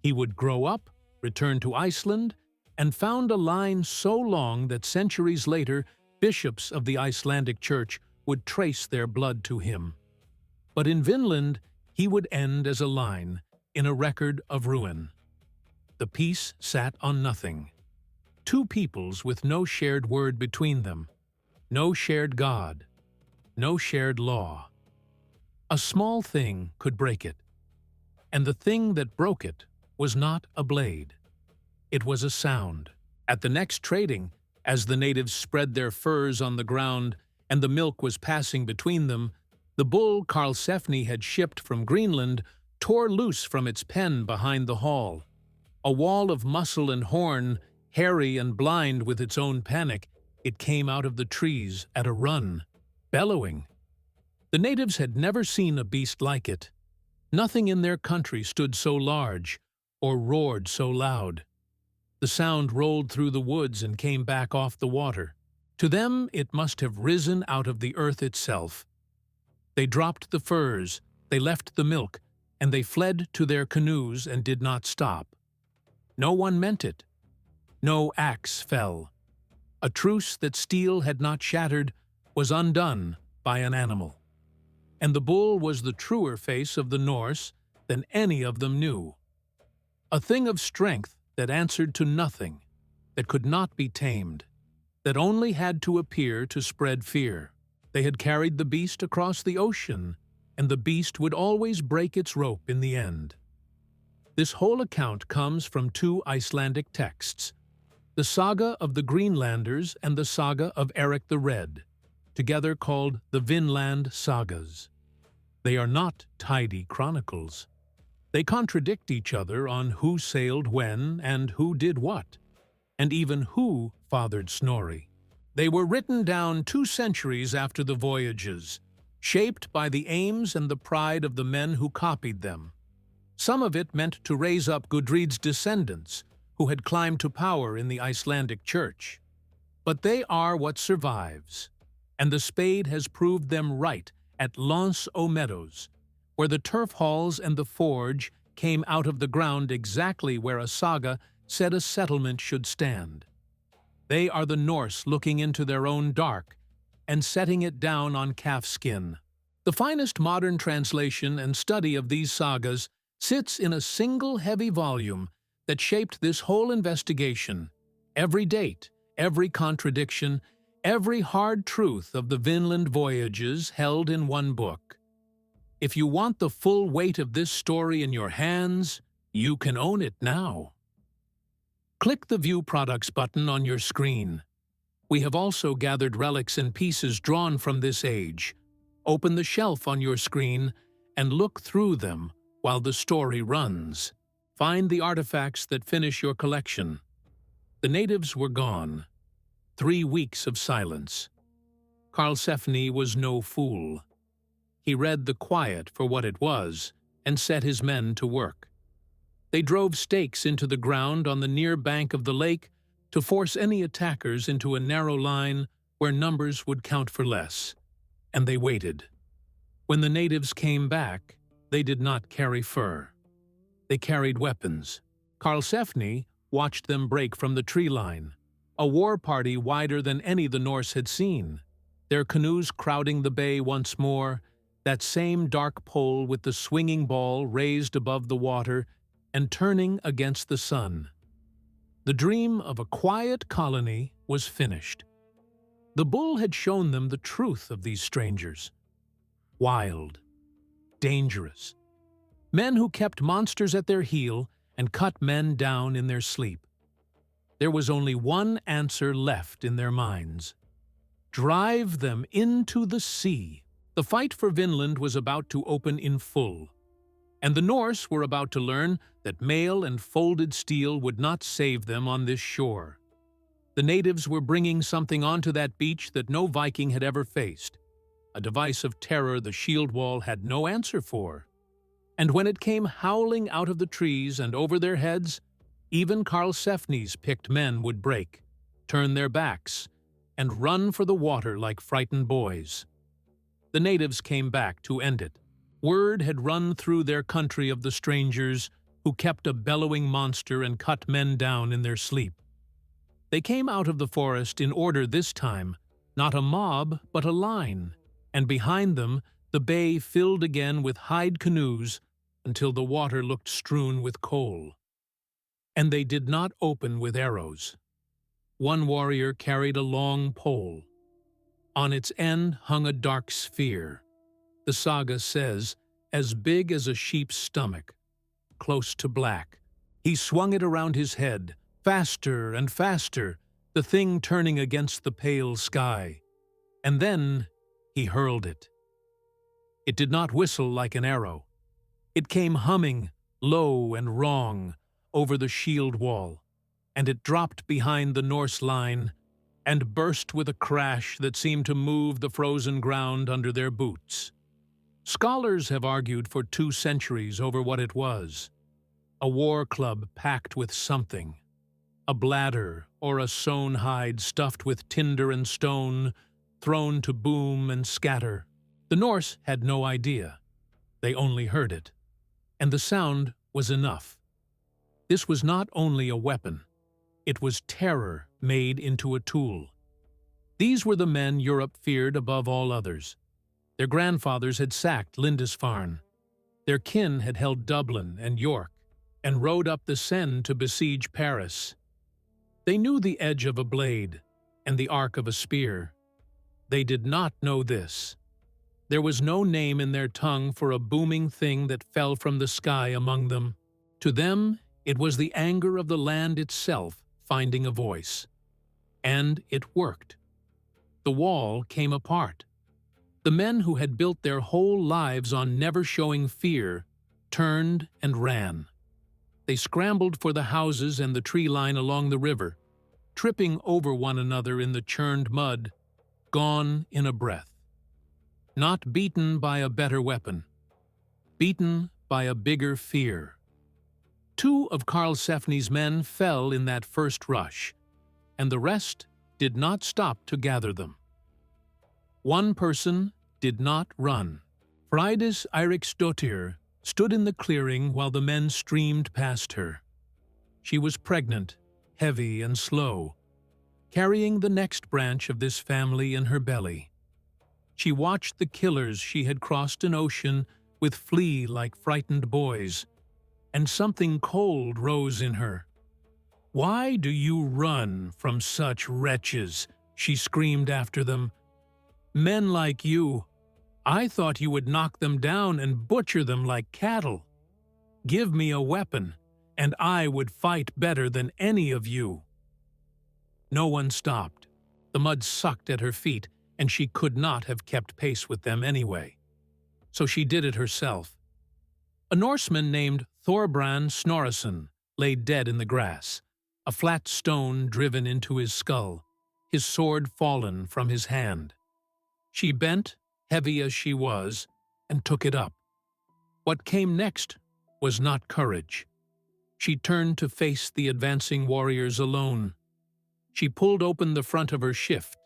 He would grow up, returned to Iceland, and found a line so long that centuries later, bishops of the Icelandic Church would trace their blood to him. But in Vinland, he would end as a line in a record of ruin. The peace sat on nothing. Two peoples with no shared word between them, no shared God, no shared law. A small thing could break it, and the thing that broke it was not a blade. It was a sound. At the next trading, as the natives spread their furs on the ground and the milk was passing between them, the bull Karlsefni had shipped from Greenland tore loose from its pen behind the hall. A wall of muscle and horn, hairy and blind with its own panic, it came out of the trees at a run, bellowing. The natives had never seen a beast like it. Nothing in their country stood so large or roared so loud. The sound rolled through the woods and came back off the water. To them, it must have risen out of the earth itself. They dropped the furs, they left the milk, and they fled to their canoes and did not stop. No one meant it. No axe fell. A truce that steel had not shattered was undone by an animal. And the bull was the truer face of the Norse than any of them knew. A thing of strength that answered to nothing, that could not be tamed, that only had to appear to spread fear. They had carried the beast across the ocean, and the beast would always break its rope in the end. This whole account comes from two Icelandic texts, the saga of the Greenlanders and the saga of Erik the Red, together called the Vinland sagas. They are not tidy chronicles. They contradict each other on who sailed when and who did what, and even who fathered Snorri. They were written down 2 centuries after the voyages, shaped by the aims and the pride of the men who copied them. Some of it meant to raise up Gudrid's descendants, who had climbed to power in the Icelandic Church. But they are what survives, and the spade has proved them right at Lance o' Meadows, where the turf halls and the forge came out of the ground exactly where a saga said a settlement should stand. They are the Norse looking into their own dark and setting it down on calf skin. The finest modern translation and study of these sagas sits in a single heavy volume that shaped this whole investigation, every date, every contradiction, every hard truth of the Vinland voyages held in one book. If you want the full weight of this story in your hands, you can own it now. Click the View Products button on your screen. We have also gathered relics and pieces drawn from this age. Open the shelf on your screen and look through them while the story runs. Find the artifacts that finish your collection. The natives were gone. 3 weeks of silence. Karlsefni was no fool. He read the quiet for what it was and set his men to work. They drove stakes into the ground on the near bank of the lake to force any attackers into a narrow line where numbers would count for less. And they waited. When the natives came back, they did not carry fur. They carried weapons. Karlsefni watched them break from the tree line, a war party wider than any the Norse had seen, their canoes crowding the bay once more, that same dark pole with the swinging ball raised above the water and turning against the sun. The dream of a quiet colony was finished. The bull had shown them the truth of these strangers. Wild, dangerous, men who kept monsters at their heel and cut men down in their sleep. There was only one answer left in their minds: drive them into the sea. The fight for Vinland was about to open in full, and the Norse were about to learn that mail and folded steel would not save them on this shore. The natives were bringing something onto that beach that no Viking had ever faced, a device of terror the shield wall had no answer for. And when it came howling out of the trees and over their heads, even Karlsefni's picked men would break, turn their backs, and run for the water like frightened boys. The natives came back to end it. Word had run through their country of the strangers who kept a bellowing monster and cut men down in their sleep. They came out of the forest in order this time, not a mob, but a line, and behind them the bay filled again with hide canoes until the water looked strewn with coal. And they did not open with arrows. One warrior carried a long pole. On its end hung a dark sphere, the saga says, as big as a sheep's stomach, close to black. He swung it around his head, faster and faster, the thing turning against the pale sky. And then he hurled it. It did not whistle like an arrow. It came humming, low and wrong, over the shield wall, and it dropped behind the Norse line and burst with a crash that seemed to move the frozen ground under their boots. Scholars have argued for 2 centuries over what it was. A war club packed with something. A bladder or a sewn hide stuffed with tinder and stone, thrown to boom and scatter. The Norse had no idea. They only heard it. And the sound was enough. This was not only a weapon. It was terror made into a tool. These were the men Europe feared above all others. Their grandfathers had sacked Lindisfarne. Their kin had held Dublin and York, and rode up the Seine to besiege Paris. They knew the edge of a blade and the arc of a spear. They did not know this. There was no name in their tongue for a booming thing that fell from the sky among them. To them, it was the anger of the land itself finding a voice. And it worked. The wall came apart. The men who had built their whole lives on never showing fear turned and ran. They scrambled for the houses and the tree line along the river, tripping over one another in the churned mud, gone in a breath. Not beaten by a better weapon, beaten by a bigger fear. 2 of Karlsefni's men fell in that first rush, and the rest did not stop to gather them. One person did not run. Freydís Eiríksdóttir stood in the clearing while the men streamed past her. She was pregnant, heavy and slow, carrying the next branch of this family in her belly. She watched the killers she had crossed an ocean with flee like frightened boys, and something cold rose in her. "Why do you run from such wretches?" she screamed after them. "Men like you, I thought you would knock them down and butcher them like cattle. Give me a weapon, and I would fight better than any of you." No one stopped. The mud sucked at her feet, and she could not have kept pace with them anyway. So she did it herself. A Norseman named Thorbrand Snorrason lay dead in the grass, a flat stone driven into his skull, his sword fallen from his hand. She bent, heavy as she was, and took it up. What came next was not courage. She turned to face the advancing warriors alone. She pulled open the front of her shift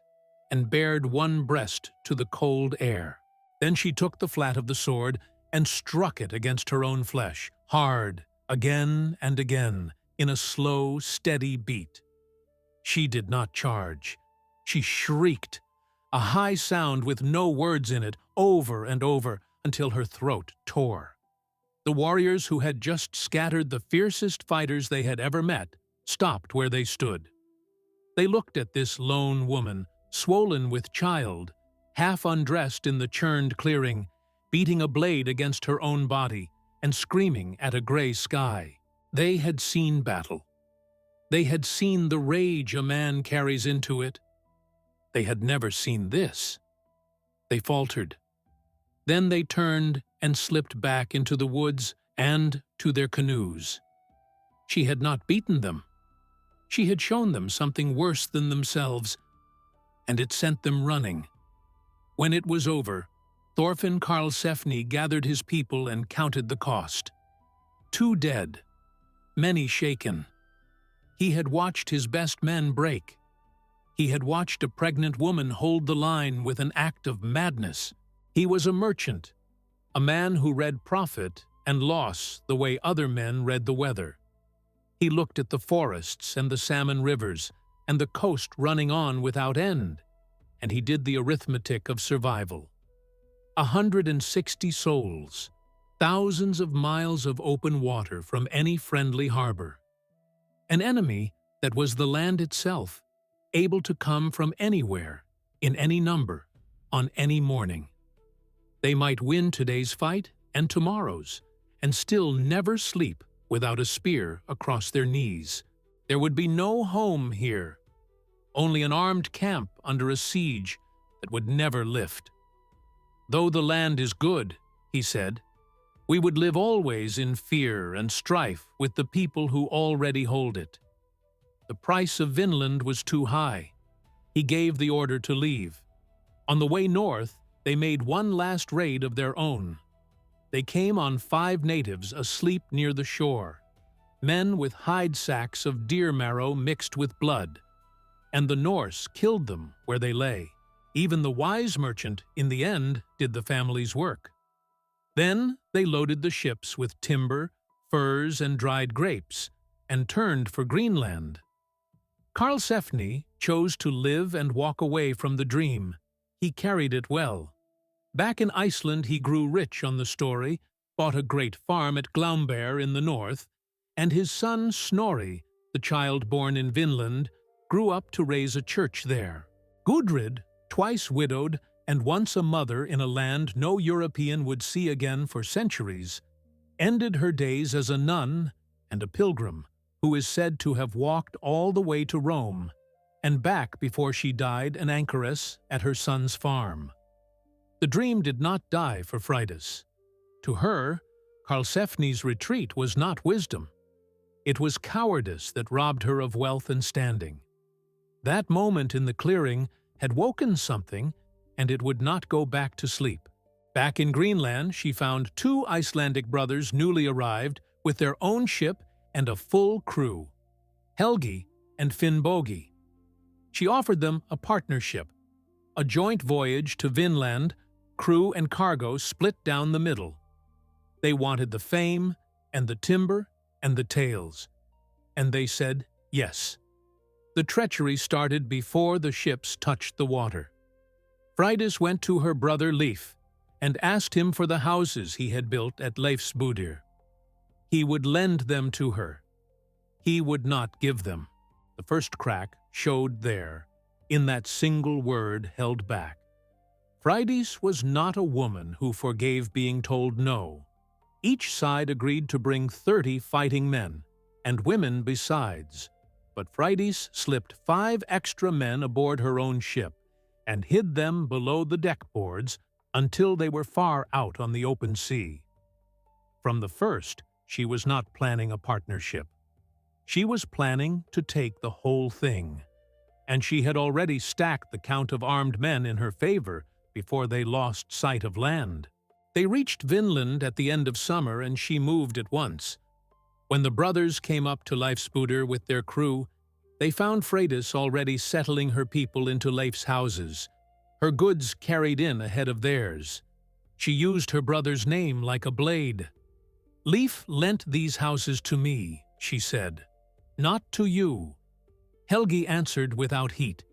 and bared one breast to the cold air. Then she took the flat of the sword and struck it against her own flesh, hard, again and again, in a slow, steady beat. She did not charge. She shrieked, a high sound with no words in it, over and over, until her throat tore. The warriors who had just scattered the fiercest fighters they had ever met stopped where they stood. They looked at this lone woman, swollen with child, half undressed in the churned clearing, beating a blade against her own body and screaming at a gray sky. They had seen battle. They had seen the rage a man carries into it. They had never seen this. They faltered. Then they turned and slipped back into the woods and to their canoes. She had not beaten them. She had shown them something worse than themselves, and it sent them running. When it was over, Thorfinn Karlsefni gathered his people and counted the cost. 2 dead, many shaken. He had watched his best men break. He had watched a pregnant woman hold the line with an act of madness. He was a merchant, a man who read profit and loss the way other men read the weather. He looked at the forests and the salmon rivers and the coast running on without end, and he did the arithmetic of survival. 160 souls, thousands of miles of open water from any friendly harbor. An enemy that was the land itself, able to come from anywhere, in any number, on any morning. They might win today's fight and tomorrow's, and still never sleep without a spear across their knees. There would be no home here, only an armed camp under a siege that would never lift. Though the land is good, he said, we would live always in fear and strife with the people who already hold it. The price of Vinland was too high. He gave the order to leave. On the way north, they made one last raid of their own. They came on 5 natives asleep near the shore, men with hide sacks of deer marrow mixed with blood, and the Norse killed them where they lay. Even the wise merchant, in the end, did the family's work. Then they loaded the ships with timber, furs, and dried grapes, and turned for Greenland. Karlsefni chose to live and walk away from the dream. He carried it well. Back in Iceland he grew rich on the story, bought a great farm at Glaumberg in the north, and his son Snorri, the child born in Vinland, grew up to raise a church there. Gudrid, twice widowed and once a mother in a land no European would see again for centuries, ended her days as a nun and a pilgrim, who is said to have walked all the way to Rome and back before she died an anchoress at her son's farm. The dream did not die for Freydís. To her, Karlsefni's retreat was not wisdom. It was cowardice that robbed her of wealth and standing. That moment in the clearing had woken something, and it would not go back to sleep. Back in Greenland, she found 2 Icelandic brothers newly arrived with their own ship and a full crew, Helgi and Finnbogi. She offered them a partnership, a joint voyage to Vinland, crew and cargo split down the middle. They wanted the fame and the timber and the tales, and they said yes. The treachery started before the ships touched the water. Freydís went to her brother Leif and asked him for the houses he had built at Leifsbudir. He would lend them to her. He would not give them. The first crack showed there, in that single word held back. Freydís was not a woman who forgave being told no. Each side agreed to bring 30 fighting men, and women besides. But Freydís slipped 5 extra men aboard her own ship and hid them below the deck boards until they were far out on the open sea. From the first, she was not planning a partnership. She was planning to take the whole thing, and she had already stacked the count of armed men in her favor before they lost sight of land. They reached Vinland at the end of summer, and she moved at once. When the brothers came up to Leifsbudir with their crew, they found Freydís already settling her people into Leif's houses, her goods carried in ahead of theirs. She used her brother's name like a blade. "Leif lent these houses to me," she said, "not to you." Helgi answered without heat,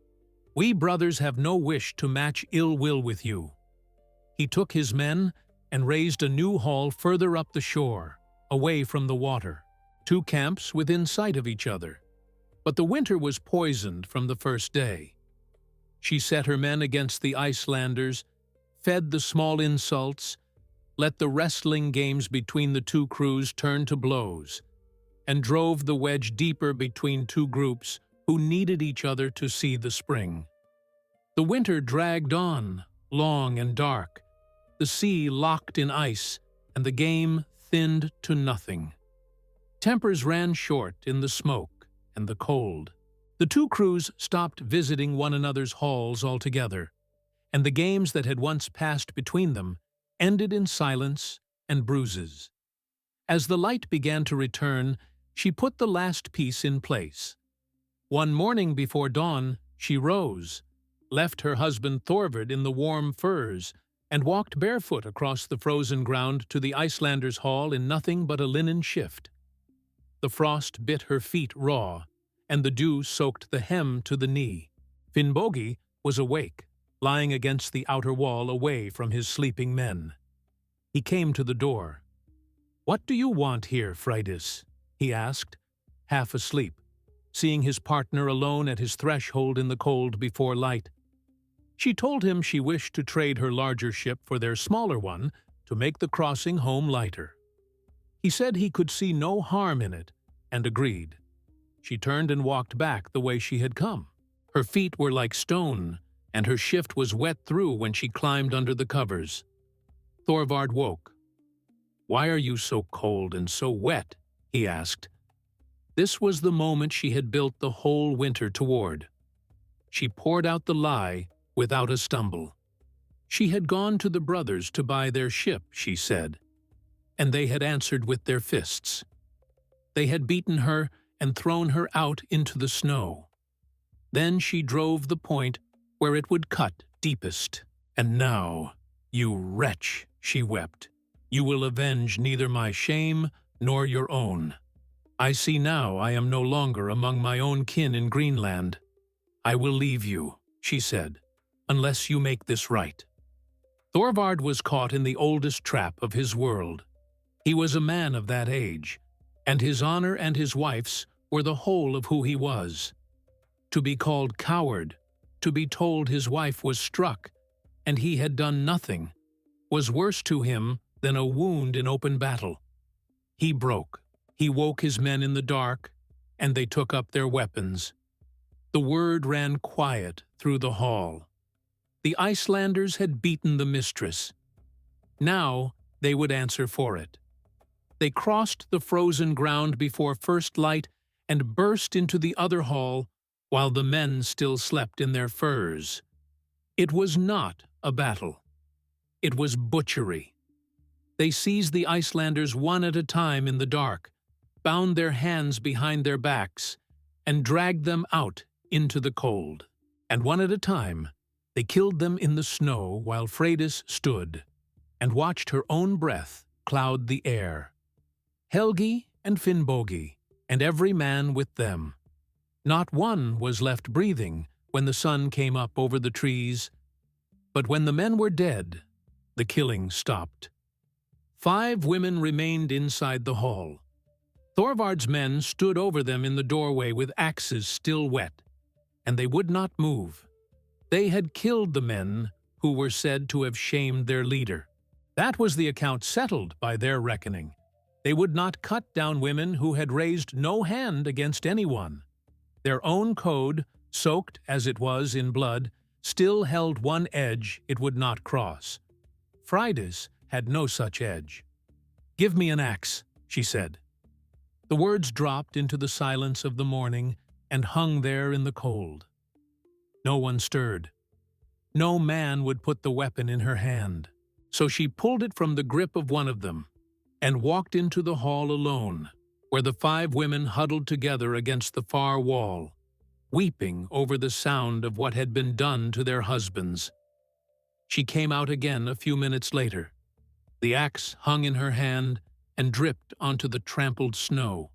"We brothers have no wish to match ill will with you." He took his men and raised a new hall further up the shore, away from the water, 2 camps within sight of each other. But the winter was poisoned from the first day. She set her men against the Icelanders, fed the small insults, let the wrestling games between the 2 crews turn to blows, and drove the wedge deeper between 2 groups who needed each other to see the spring. The winter dragged on, long and dark, the sea locked in ice, and the game thinned to nothing. Tempers ran short in the smoke and the cold. The 2 crews stopped visiting one another's halls altogether, and the games that had once passed between them ended in silence and bruises. As the light began to return, she put the last piece in place. One morning before dawn, she rose, left her husband Thorvald in the warm furs, and walked barefoot across the frozen ground to the Icelander's hall in nothing but a linen shift. The frost bit her feet raw, and the dew soaked the hem to the knee. Finnbogi was awake, lying against the outer wall away from his sleeping men. He came to the door. "What do you want here, Freydís?" he asked, half asleep, seeing his partner alone at his threshold in the cold before light. She told him she wished to trade her larger ship for their smaller one to make the crossing home lighter. He said he could see no harm in it, and agreed. She turned and walked back the way she had come. Her feet were like stone, and her shift was wet through when she climbed under the covers. Thorvald woke. "Why are you so cold and so wet?" he asked. This was the moment she had built the whole winter toward. She poured out the lie without a stumble. She had gone to the brothers to buy their ship, she said, and they had answered with their fists. They had beaten her and thrown her out into the snow. Then she drove the point where it would cut deepest. "And now, you wretch," she wept, "you will avenge neither my shame nor your own. I see now I am no longer among my own kin in Greenland. I will leave you," she said, "unless you make this right." Thorvald was caught in the oldest trap of his world. He was a man of that age, and his honor and his wife's were the whole of who he was. To be called coward, to be told his wife was struck, and he had done nothing, was worse to him than a wound in open battle. He broke. He woke his men in the dark, and they took up their weapons. The word ran quiet through the hall. The Icelanders had beaten the mistress. Now they would answer for it. They crossed the frozen ground before first light and burst into the other hall while the men still slept in their furs. It was not a battle. It was butchery. They seized the Icelanders one at a time in the dark, bound their hands behind their backs, and dragged them out into the cold. And one at a time, they killed them in the snow while Freydís stood and watched her own breath cloud the air. Helgi and Finnbogi, and every man with them. Not one was left breathing when the sun came up over the trees. But when the men were dead, the killing stopped. 5 women remained inside the hall. Thorvald's men stood over them in the doorway with axes still wet, and they would not move. They had killed the men who were said to have shamed their leader. That was the account settled by their reckoning. They would not cut down women who had raised no hand against anyone. Their own code, soaked as it was in blood, still held one edge it would not cross. Freydís had no such edge. "Give me an axe," she said. The words dropped into the silence of the morning and hung there in the cold. No one stirred. No man would put the weapon in her hand. So she pulled it from the grip of one of them and walked into the hall alone, where the 5 women huddled together against the far wall, weeping over the sound of what had been done to their husbands. She came out again a few minutes later. The axe hung in her hand and dripped onto the trampled snow.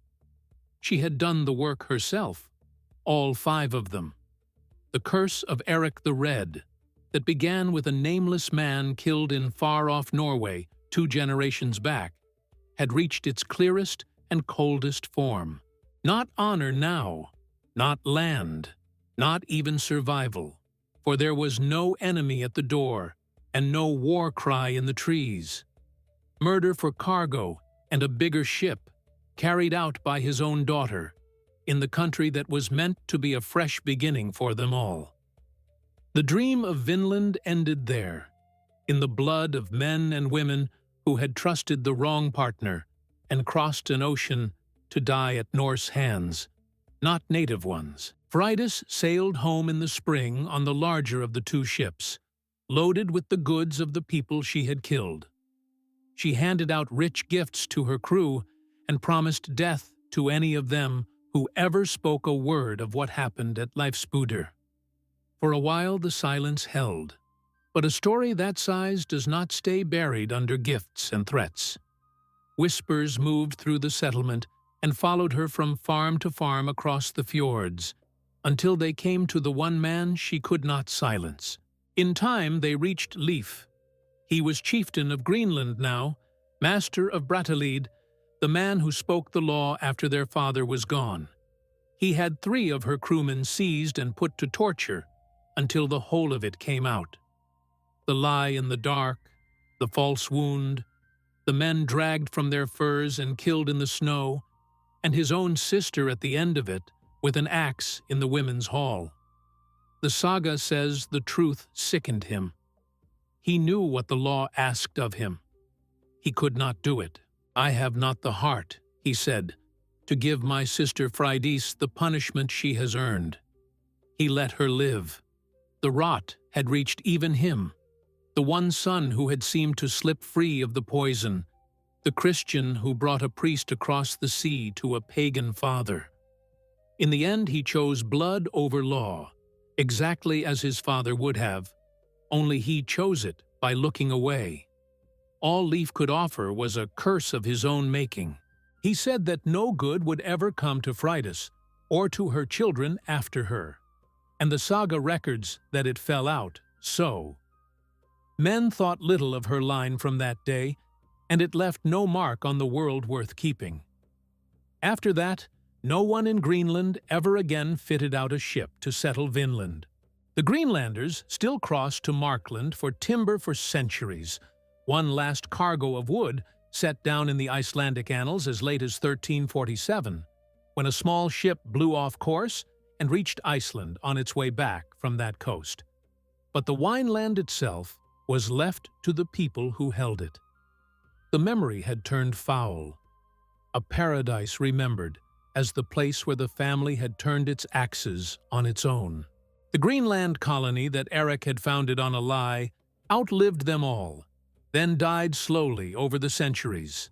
She had done the work herself, all 5 of them. The curse of Erik the Red, that began with a nameless man killed in far-off Norway 2 generations back, had reached its clearest and coldest form. Not honor now, not land, not even survival, for there was no enemy at the door and no war cry in the trees. Murder for cargo and a bigger ship, carried out by his own daughter, in the country that was meant to be a fresh beginning for them all. The dream of Vinland ended there, in the blood of men and women who had trusted the wrong partner and crossed an ocean to die at Norse hands, not native ones. Freydís sailed home in the spring on the larger of the 2 ships, loaded with the goods of the people she had killed. She handed out rich gifts to her crew and promised death to any of them who ever spoke a word of what happened at Leifsbudir. For a while the silence held. But a story that size does not stay buried under gifts and threats. Whispers moved through the settlement and followed her from farm to farm across the fjords, until they came to the one man she could not silence. In time they reached Leif. He was chieftain of Greenland now, master of Brattahlid, the man who spoke the law after their father was gone. He had 3 of her crewmen seized and put to torture until the whole of it came out. The lie in the dark, the false wound, the men dragged from their furs and killed in the snow, and his own sister at the end of it with an axe in the women's hall. The saga says the truth sickened him. He knew what the law asked of him. He could not do it. "I have not the heart," he said, "to give my sister Freydís the punishment she has earned." He let her live. The rot had reached even him, the one son who had seemed to slip free of the poison, the Christian who brought a priest across the sea to a pagan father. In the end, he chose blood over law, exactly as his father would have, only he chose it by looking away. All Leif could offer was a curse of his own making. He said that no good would ever come to Freydís, or to her children after her, and the saga records that it fell out so. Men thought little of her line from that day, and it left no mark on the world worth keeping. After that, no one in Greenland ever again fitted out a ship to settle Vinland. The Greenlanders still crossed to Markland for timber for centuries. One last cargo of wood set down in the Icelandic annals as late as 1347, when a small ship blew off course and reached Iceland on its way back from that coast. But the wineland itself was left to the people who held it. The memory had turned foul. A paradise remembered as the place where the family had turned its axes on its own. The Greenland colony that Erik had founded on a lie outlived them all, then died slowly over the centuries.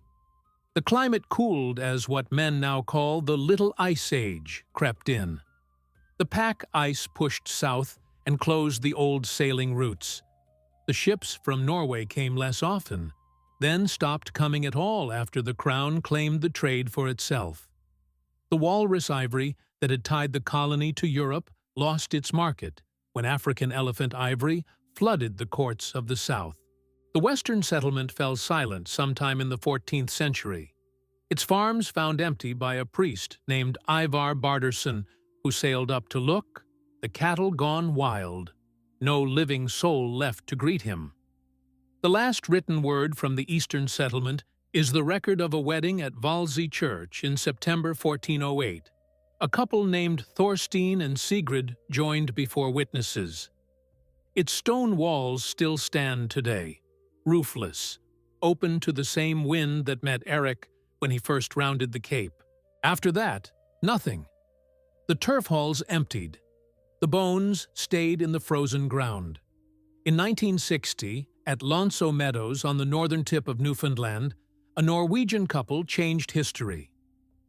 The climate cooled as what men now call the Little Ice Age crept in. The pack ice pushed south and closed the old sailing routes. The ships from Norway came less often, then stopped coming at all after the crown claimed the trade for itself. The walrus ivory that had tied the colony to Europe lost its market when African elephant ivory flooded the courts of the south. The western settlement fell silent sometime in the 14th century. Its farms found empty by a priest named Ivar Barderson, who sailed up to look, the cattle gone wild, no living soul left to greet him. The last written word from the eastern settlement is the record of a wedding at Valsey Church in September 1408. A couple named Thorstein and Sigrid joined before witnesses. Its stone walls still stand today, roofless, open to the same wind that met Erik when he first rounded the cape. After that, nothing. The turf halls emptied. The bones stayed in the frozen ground. In 1960, at Lonso Meadows on the northern tip of Newfoundland, a Norwegian couple changed history.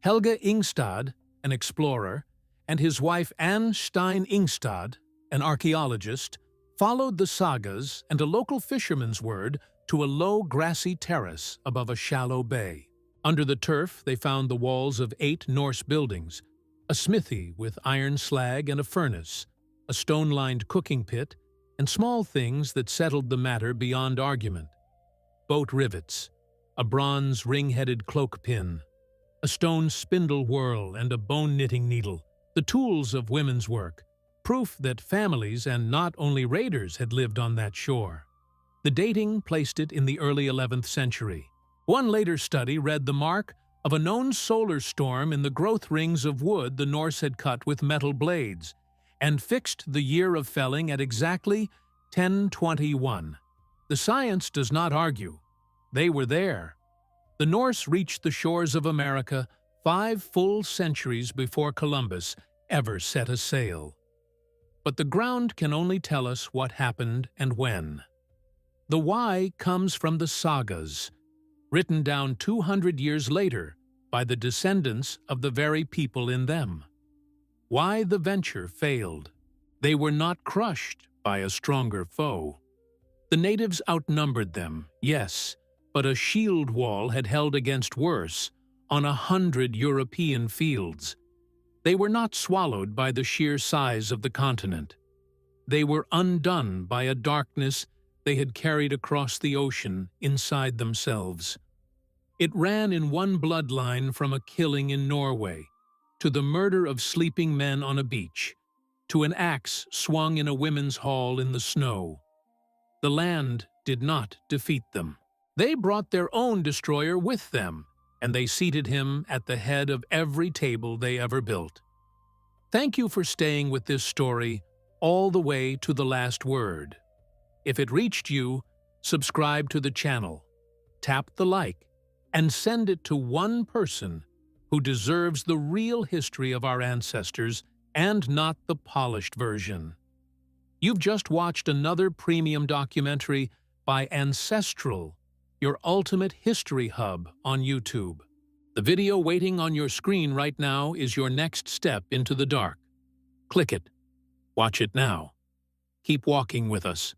Helge Ingstad, an explorer, and his wife Anne Stein Ingstad, an archaeologist, followed the sagas and a local fisherman's word to a low grassy terrace above a shallow bay. Under the turf they found the walls of 8 Norse buildings, a smithy with iron slag and a furnace, a stone-lined cooking pit, and small things that settled the matter beyond argument. Boat rivets, a bronze ring-headed cloak pin, a stone spindle whorl and a bone-knitting needle, the tools of women's work, proof that families and not only raiders had lived on that shore. The dating placed it in the early 11th century. One later study read the mark of a known solar storm in the growth rings of wood the Norse had cut with metal blades, and fixed the year of felling at exactly 1021. The science does not argue. They were there. The Norse reached the shores of America 5 full centuries before Columbus ever set a sail. But the ground can only tell us what happened and when. The why comes from the sagas, written down 200 years later by the descendants of the very people in them. Why the venture failed. They were not crushed by a stronger foe. The natives outnumbered them, yes, but a shield wall had held against worse on 100 European fields. They were not swallowed by the sheer size of the continent. They were undone by a darkness they had carried across the ocean inside themselves. It ran in one bloodline from a killing in Norway, to the murder of sleeping men on a beach, to an axe swung in a women's hall in the snow. The land did not defeat them. They brought their own destroyer with them, and they seated him at the head of every table they ever built. Thank you for staying with this story all the way to the last word. If it reached you, subscribe to the channel, tap the like, and send it to one person who deserves the real history of our ancestors and not the polished version. You've just watched another premium documentary by Ancestral, your ultimate history hub on YouTube. The video waiting on your screen right now is your next step into the dark. Click it. Watch it now. Keep walking with us.